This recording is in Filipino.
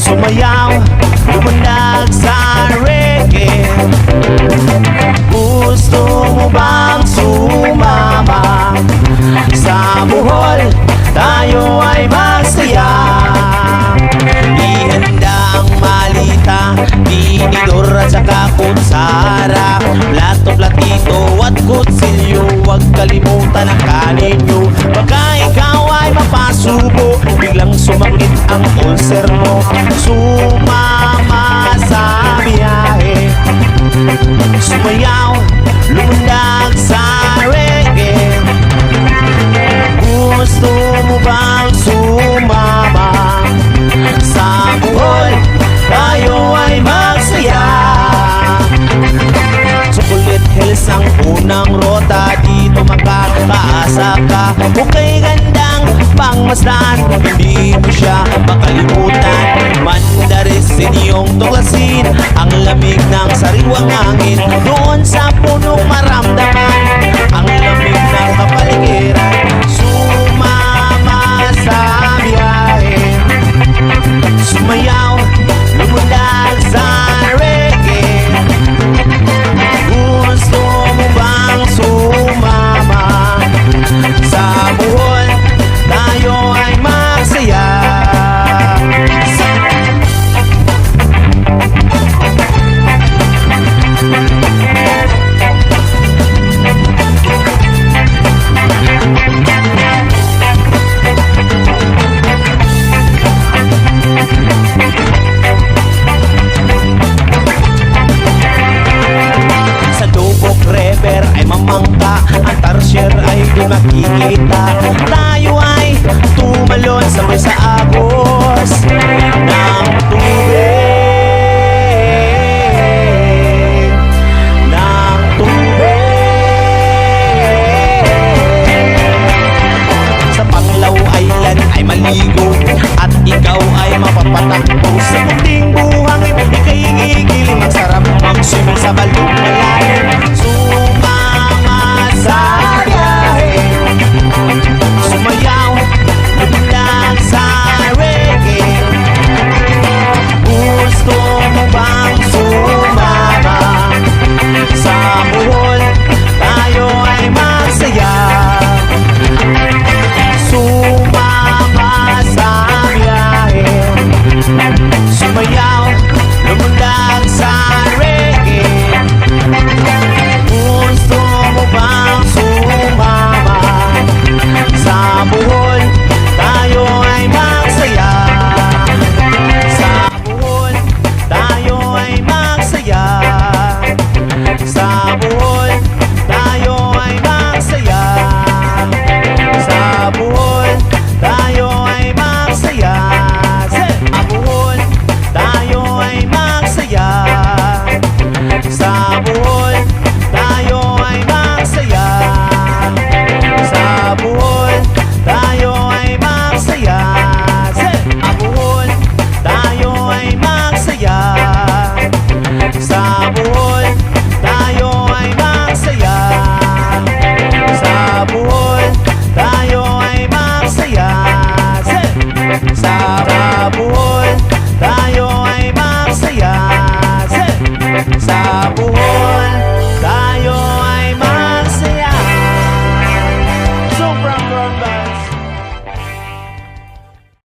Sumayaw, lumundag sa reggae. Gusto mo bang sumama? Sa buhol, tayo ay masaya. Ihanda ang malita, tinidor at saka kutsara, plato, platito at kutsilyo. Huwag kalimutan ang kanin nyo. Baka ikaw ay mapasubo, biglang sumakit ang ulcer mo. Sumama sa biyahe. Sumayaw, lumundag sa reggae. Gusto mo bang sumama? Sa buhol, tayo ay magsaya. Chocolate Hills ang unang rota, dito makakaasa ka. Okay, gandang pangmasdan, hindi mo siya makalimutan. Mandarin yung tuklasin, ang lamig ng sariwang hangin.